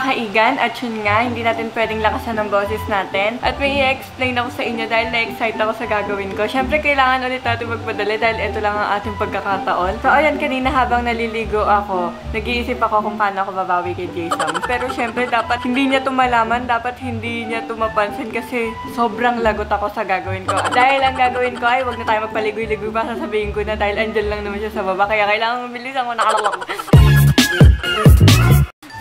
kaigan, at yun nga, hindi natin pwedeng lakasan ng boses natin. At may i-explain ako sa inyo dahil na-excite ako sa gagawin ko. Siyempre, kailangan ulit natin magpadali dahil ito lang ang ating pagkakataon. So, ayan, kanina habang naliligo ako, nag-iisip ako kung paano ako babawi kay Jason. Pero siyempre, dapat hindi niya tumalaman, dapat hindi niya tumapansin kasi sobrang lagot ako sa gagawin ko. Dahil ang gagawin ko ay wag na tayo magpaligoy-ligoy pa, sasabihin ko na dahil andyan lang naman siya sa baba. Kaya kailangan mabilis ako nakalawak.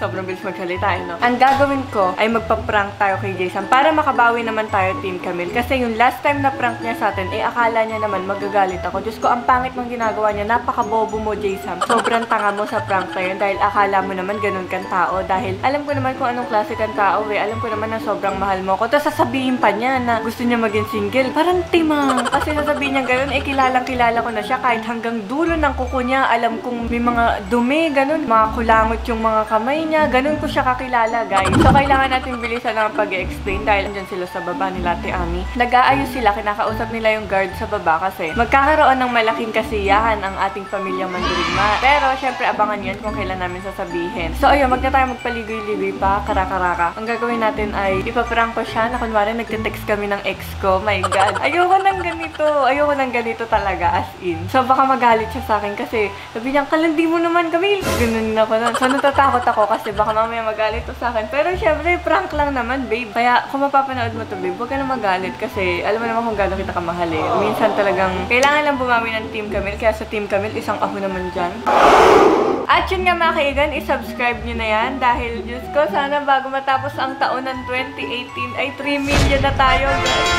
Sobrang bilis magsalita, no? Ang gagawin ko ay magpa-prank tayo kay Jason para makabawi naman tayo, Team Camille. Kasi yung last time na prank niya sa atin, akala niya naman magagalit ako. Diyos ko, ang pangit ng ginagawa niya. Napaka-bobo mo, Jason. Sobrang tanga mo sa prank na yun dahil akala mo naman ganun kang tao. Dahil alam ko naman kung anong klase kang tao, Alam ko naman na sobrang mahal mo ko. Tapos sasabihin pa niya na gusto niya maging single. Parang timang. Kasi sasabihin niya ganun, kilalang-kilala ko na siya. Kahit hanggang dulo ng kuko niya, alam kong may mga dumi, ganun. Mga kulangot yung mga kamay niya. Ganun ko siya kakilala, guys. So, kailangan natin bilisan ang pag-explain dahil andyan sila sa baba nila, Ate Ami. Nag-aayos sila, kinakausap nila yung guard sa baba kasi magkakaroon ng malaking kasiyahan ang ating pamilyang Mandirigma. Pero, syempre, abangan yun kung kailan namin sasabihin. So, ayun, wag na tayo magpaligoy-ligoy pa, karaka-raka. Ang gagawin natin ay ipaprank ko siya na kunwari nagte-text kami ng ex ko. My God. Ayoko nang ganito. Ayoko nang ganito talaga, as in. So, baka magalit siya sa akin kasi sabi niya, kalandi mo naman, Camille. Ganun ako nun. So, natatakot ako kasi baka mamaya magalit to sa akin. Pero syempre, prank lang naman, babe. Kaya kung mapapanood mo to, babe, huwag ka na magalit kasi alam mo naman kung gano'n kita kamahal eh. Minsan talagang kailangan lang bumawi ng Team Camille. Kaya sa Team Camille, isang ako naman dyan. At yun nga mga kaigan, i-subscribe nyo na yan dahil Diyos ko, sana bago matapos ang taon ng 2018 ay 3 million na tayo.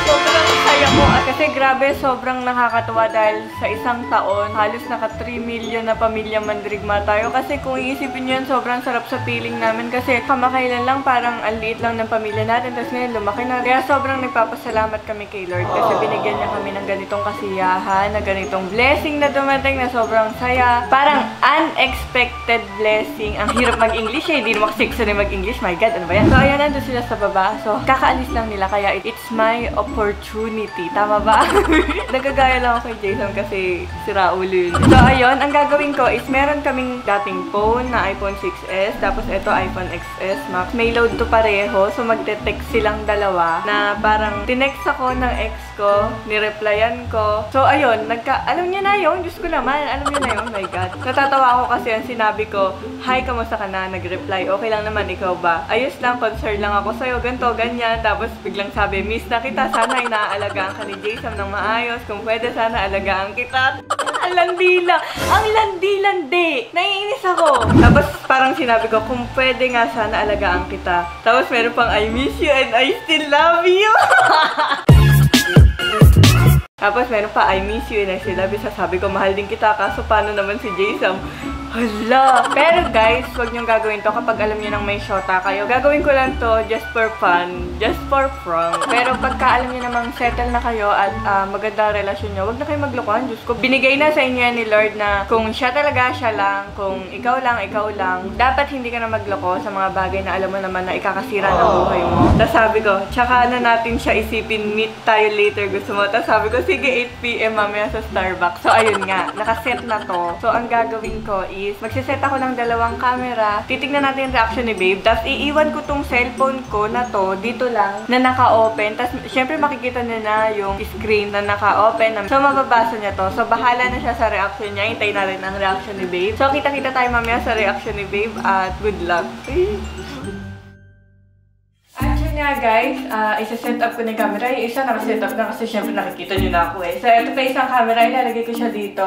Sobrang saya ko. At kasi grabe, sobrang nakakatuwa dahil sa isang taon, halos naka 3 million na pamilyang Mandirigma tayo. Kasi kung iisipin nyo yan, sobrang sarap sa feeling namin kasi kamakailan lang parang ang liit lang ng pamilya natin. Tapos ngayon, lumaki na. Kaya sobrang nagpapasalamat kami kay Lord kasi binigyan niya kami ng ganitong kasiyahan, na ganitong blessing na dumating na sobrang saya. Parang unexpected blessing. Ang hirap mag-English eh. Hindi na makasikso na mag-English. My God, ano ba yan? So, ayan, nandun sila sa baba. So, kakaalis lang nila. Kaya, it's my opportunity. Tama ba? Nagagaya lang ako kay Jason kasi sira ulo yun. So, ayun, ang gagawin ko is meron kaming dating phone na iPhone 6s. Tapos, ito iPhone XS Max. May load to pareho. So, magte-text silang dalawa na parang tinext ako ng ex ko. Nireplyan ko. So, ayun. Alam niya na yun. Diyos ko naman. Alam niya na yun. My God. Natatawa ako kasi ang sinabi ko, hi, kamusta ka na? Nag-reply, okay lang naman, ikaw ba? Ayos lang, concern lang ako sa'yo, ganito, ganyan. Tapos biglang sabi, miss na kita, sana inaalagaan ka ni Jason ng maayos. Kung pwede, sana alagaan kita. Ang landila! Ang landi-landi! Naiinis ako! Tapos parang sinabi ko, kung pwede nga, sana alagaan kita. Tapos meron pang, I miss you and I still love you! Tapos meron pa, I miss you and I still love you. Sasabi ko, mahal din kita. Kaso paano naman si Jason? Hala! Pero guys, huwag niyong gagawin to kapag alam niyo nang may shota kayo. Gagawin ko lang to just for fun, just for prank. Pero pagka alam niyo namang settle na kayo at maganda ang relasyon niyo, huwag na kayo maglokohan. Diyos ko, binigay na sa inyo yan ni Lord na kung siya talaga, siya lang. Kung ikaw lang, ikaw lang. Dapat hindi ka na magloko sa mga bagay na alam mo naman na ikakasira ng buhay mo. Tapos sabi ko, tsaka na natin siya isipin, meet tayo later, gusto mo. Tapos sabi ko, sige, 8 PM mamaya sa Starbucks. So ayun nga, nakaset na to. So ang gagawin ko is magsiset ako ng dalawang camera. Titignan natin yung reaction ni babe. Tapos iiwan ko tong cellphone ko na to dito lang na naka-open. Tapos syempre makikita niya na yung screen na naka-open. So mababasa niya to. So bahala na siya sa reaction niya. Hintayin natin ang reaction ni babe. So kita-kita tayo mamaya sa reaction ni babe at good luck. Nga guys, isa-set up ko na yung camera. Yung isa naka-set up na kasi syempre nakikita nyo na ako eh. So ito pa isang camera, ilalagay ko siya dito.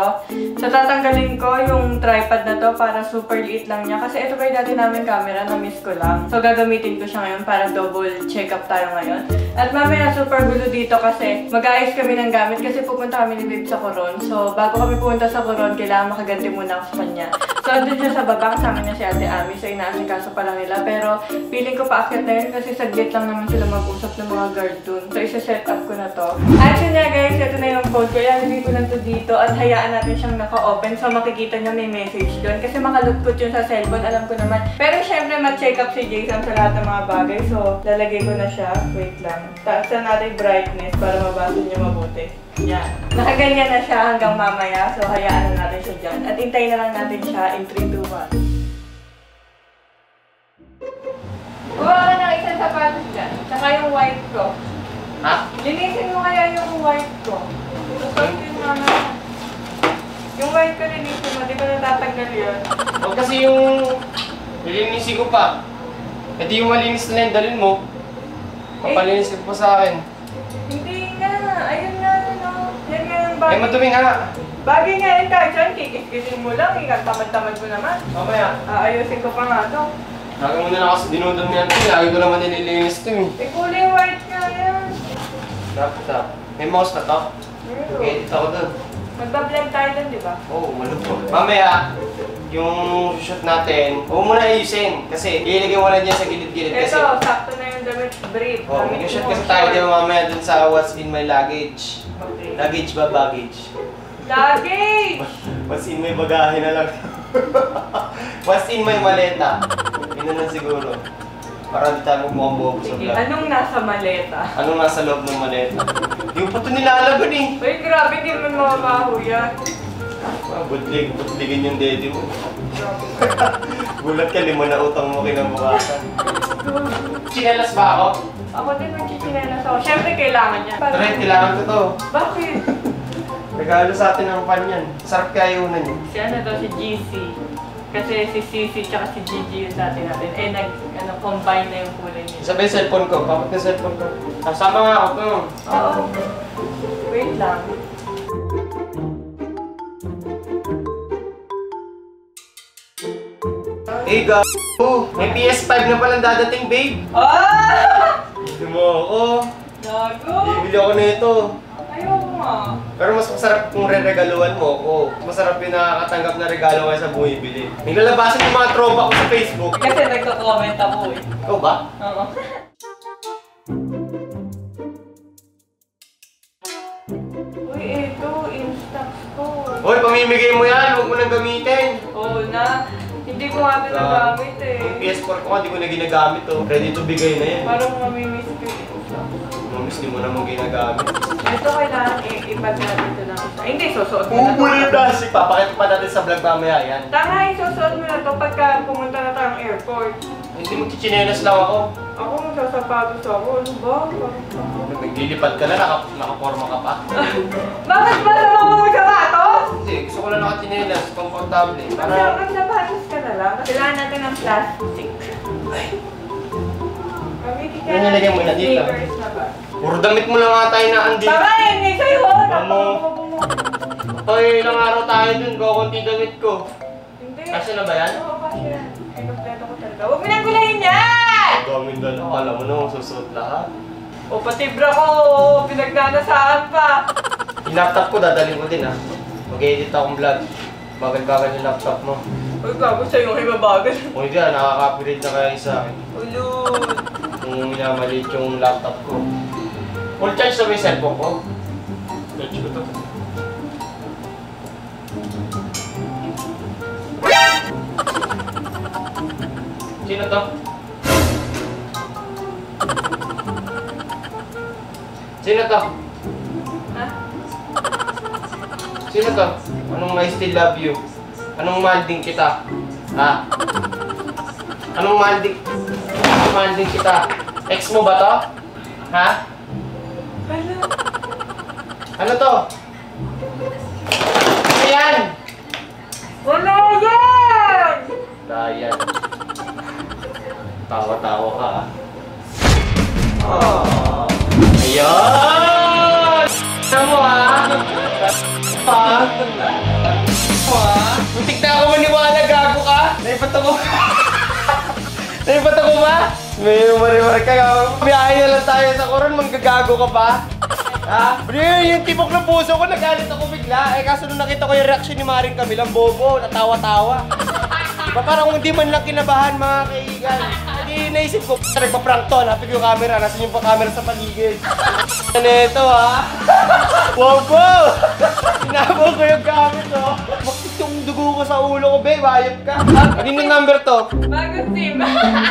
So tatanggalin ko yung tripod na to para super liit lang niya. Kasi ito pa yung dati namin camera, na-miss ko lang. So gagamitin ko siya ngayon para double check up tayo ngayon. At mamaya super gulo dito kasi mag-aayos kami ng gamit kasi pupunta kami ni babe sa Coron. So bago kami pupunta sa Coron, kailangan makaganti muna ako sa kanya. So andun siya sa baba, kasama niya si Ate Ami. So inaasikaso pa lang nila. Pero feeling ko paakyat na yun kasi saglit lang naman sila mag-usap ng mga guard dun. So, isa-set up ko na to. Actually nga guys, ito na yung phone ko. Ilalagay ko lang to dito at hayaan natin siyang naka-open. So, makikita niya may message dun. Kasi makalutput yun sa cellphone, alam ko naman. Pero syempre, ma-check up si Jason sa lahat ng mga bagay. So, lalagay ko na siya. Wait lang. Taaksan natin brightness para mabasa niya mabuti. Yan. Nakaganyan na siya hanggang mamaya. So, hayaan na natin siya dyan. At hintayin na lang natin siya in 3, 2, 1. Kuha ka ng isang sapatos dyan. Tsaka yung white ko. Ha? Linisin mo kaya yung white ko. Susot yun mama. Yung white ko linisin mo, di ba natatanggal yun? O kasi yung lilinisin ko pa. E di yung malinis na yung dalhin mo. Papalinis ka pa sa akin. Hindi nga. Ayun nga, ano. Yan nga yung bagay. Eh, madumi nga. Bagay nga yun kahit saan, kikis-kisin mo lang. Tamad-tamad mo naman. Mamaya. Ayusin ko pa nga to. Lagi mo na lang kasi dinudon mo yan. Lagi ko naman nililinis ito eh. Eh, kulay white nga yan. Dapat. May mouse na to? Okay, edit ako dun. Magbablend tayo dun, di ba? Oo, malupot. Mamaya, yung shoot natin, huwag mo na ayusin. Kasi iilagay mo lang dyan sa gilid-gilid kasi. Ito, sakto na yung damit. Brief. Oh, mag-shoot kasi tayo dyan mamaya dun sa what's in my luggage. Okay. Luggage ba? Baggage? Luggage! What's in my bagahe na lang. What's in my maleta? Yun na lang siguro. Para di tayo magmukhang bobo sa Sige, vlog. anong nasa maleta? Anong nasa loob ng maleta? Yung pa ito nilalaban eh. Uy, grabe, di naman mababaho yan. Budligin yung daddy mo. Gulat ka, 5 na utang mo kinabukasan. Chinelas ba ako? Ako din magchichinelas ako. Siyempre, kailangan niya. Try, kailangan ko to. Bakit? Regalo sa atin ang pan yan. Sarap kaya yun niyo. Si ano to, si GC. Kasi si Cici tsaka si Gigi yung dati natin. Eh, combine na yung kulay niya. Sabi yung cellphone ko. Bakit yung cellphone ko? Kasama nga ako to. Oo. Wait lang. Eh, gago! May PS5 na palang dadating, babe. Ah! Hindi mo ako. Gago! Bibili ako nito. Ayoko nga. Pero mas masarap kung re-regaluhan mo ako. Masarap yung nakakatanggap na regalo ngayon sa bumibili. May nalabasan yung mga tropa ko sa Facebook. Kasi nagko-comment ako eh. Ikaw ba? Oo. Uy, eto, Instax ko. Hoy, pamimigay mo yan. Huwag mo nang gamitin. Oo na. Hindi ko nga ito nagamit eh. Yung PS4 ko, hindi ko na ginagamit to. Ready to bigay na yan. Parang mamimiss ko yung Instax. Mamis, di mo naman ginagamit. Ito kailangan i-bag natin ito ng isa. Hindi, susuot mo na ito. Bubuli yung plastic. Papakita pa natin sa vlog mamaya yan. Tama, isusuot mo na ito pagka pumunta na tayong airport. Hindi magchichinelas lang ako. Ako magsasapatos ako. Ano ba? Naglilipad ka na, nakaporma ka pa. Bakit ba naman mo magsapatos? Hindi, gusto ko lang nakachinelas. Komportable. Magsapatos ka na lang. Kailangan natin ng plastic. Ay, Gamitin ka Yan nilagay mo na dito. Sneakers na ba? puro damit mo lang nga tayo na andi. Tama, hindi sa'yo. Ano? Hoy, ilang araw tayo dun. Kukunti damit ko. Hindi. Kasi na ba yan? Oo, kasi yan. Ay, kompleto ko talaga. Huwag mo nang gulayin yan! Daming dala. Alam mo na, susuot lahat. O, pati bra ko. Pinagnanasaan pa. Yung laptop ko, dadalhin ko din ha. Mag-edit akong vlog. Bagal-bagal yung laptop mo. Uy, gago sa'yo yung mabagal. Kung hindi nakaka-upgrade na kaya sa akin. Ulul. Kung minamalit yung laptop ko. Full charge na may cellphone ko. Charge ko to. Sino to? Sino to? Ha? Sino to? Anong I still love you? Anong mahal din kita? Ha? Anong mahal din kita? Ex mo ba to? Ha? Ano? Ano to? Ano yan? Wala yan! Dayan. Tawa-tawa ka ha? Oh. Ayan! Ano mo ha? Muntik na ako maniwala, gago ka! Naipat ako! Naipat ako ba? May marimar ka. Biyahe na lang tayo sa koron, manggagago ka pa. Ha? Bro, yung tibok ng puso ko, nagalit ako bigla. Eh, kaso nung nakita ko yung reaction ni Maring Camilang bobo, natawa-tawa. Parang hindi man lang kinabahan, mga kaigan. Hindi naisip ko, nagpa-prank to, napig yung camera, nasa yung camera sa paligid. Ano ito, ha? Wow, po! Sinabog ko yung gamit, oh. Bakit yung dugo ko sa ulo ko, babe? Ayop ka. Ano yung number to? Bagong SIM.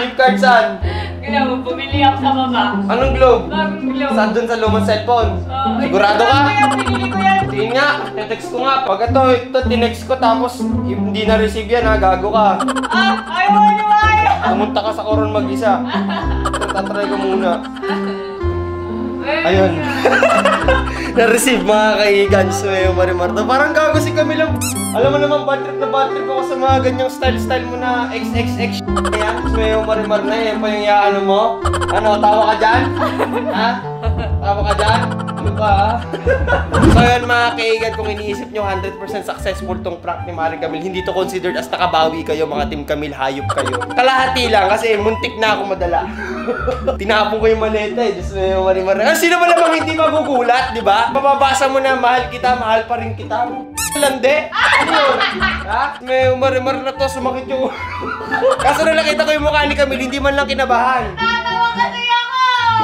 SIM card saan? Globe, bumili ako sa baba. Anong globe? Bagong globe. Saan dun sa lumang cellphone? Oh, Sigurado ka? Pinili ko yan. Tingin nga, text ko nga. Pag ito tinext ko tapos hindi na-receive yan ha, gago ka. Ah, ayaw mo niwala. Pumunta ka sa Coron mag-isa. Tatry ko muna. Ayun. Na-receive mga kaigan, Sumayo Marimar. Parang gago si Camille. Alam mo naman, bad trip ako sa mga ganyang style mo na XXX. Yan, Sumayo Marimar na yan pa yung yaano mo. Ano, tawa ka dyan? Ha? Tawa ka dyan? Ano ka, ha? So yun mga kaigan, kung iniisip nyo 100% successful tong prank ni Maring Camille, hindi to considered as nakabawi kayo mga Team Camille, hayop kayo. Kalahati lang kasi muntik na ako madala. Tinapon ko yung maleta eh, Diyos mo Marimar. Sino ba namang hindi magugulat, di ba? Mababasa mo na mahal kita, mahal pa rin kita. Lande? Ano yun? Ha? May Marimar na to, sumakit yung... Kaso na nakita ko yung mukha ni Camille, hindi man lang kinabahan. Natawa kasi ako!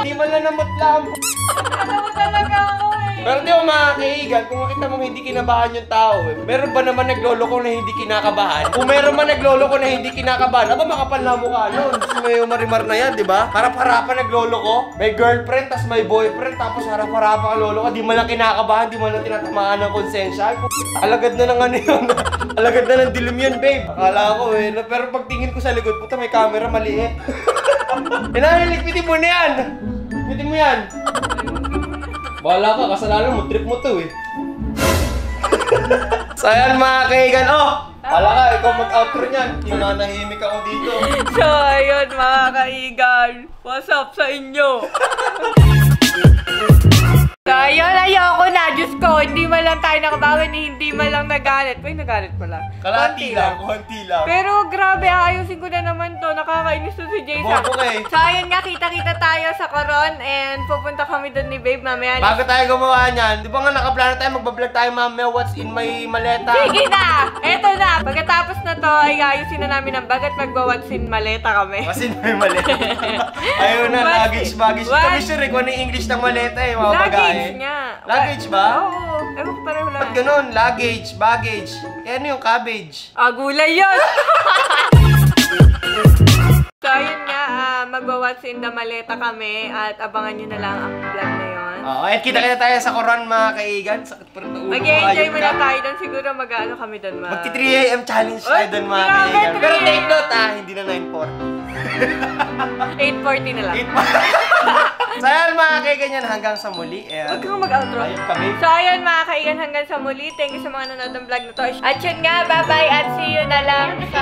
Hindi man lang namutlam. Natawa talaga ako eh. Pero di mo mga kaigan, kung makita mong hindi kinabahan yung tao eh. Meron ba naman nagloloko na hindi kinakabahan? Kung meron man nagloloko na hindi kinakabahan, aba makapal na mukha nun. May Marimar na yan, di ba? Harap-harapan nagloloko, may girlfriend, tas may boyfriend, tapos harap-harapan ka loloko, di man lang kinakabahan, di man lang tinatamaan ng konsensya. Alagad na ng ano yun. Alagad na ng dilim yun, babe. Akala ko eh. Pero pagtingin ko sa likod, puta may camera, maliit. Likpitin mo na yan. Likpitin mo yan. Bahala ka, kasalanan mo, trip mo to eh. So ayan mga kaigan, Wala ka, ikaw mag-outro niyan. Nanahimik ako dito. So ayun mga kaigan, what's up sa inyo? So ayun, ayoko na, Diyos ko, hindi man lang tayo nakabawi ni hindi man lang nagalit. Uy, nagalit pala. Kalahati lang, konti lang. Pero grabe, ayusin ko na naman to. Nakakainis to si Jason. Bobo ka eh. So ayun nga, kita-kita tayo sa Coron and pupunta kami doon ni Babe mamaya. Bago tayo gumawa niyan, di ba nga nakaplano tayo, magbablog tayo mamaya what's in my maleta. Sige na! Eto na! Pagkatapos na to, ay ayusin na namin ang bagat magwa-what's in maleta kami. What's in my maleta? Ayun na, luggage. Kami sure kung ano yung English ng maleta eh, mga bagay. Luggage nga. Luggage ba? Oo. Ewan ko pareho lang. Ba't ganun? Luggage, baggage. Kaya ano yung cabbage? Gulay yun! So ayun nga, magwa-what's in the maleta kami at abangan nyo na lang ang vlog na yun. At kita tayo sa Coron mga kaigan. Sakit pa rin na ulo. Mag-enjoy muna tayo doon. Siguro mag-ano kami doon. Magti 3 AM challenge tayo doon mga kaigan. Pero take note hindi na 9:40. 8:40 na lang. So ayan mga kaigan yan, hanggang sa muli. Huwag kang mag-outro. Ayun kami. So ayun mga kaigan, hanggang sa muli. Thank you sa mga nanonood ng vlog na to. At yun nga, bye-bye at see you na lang sa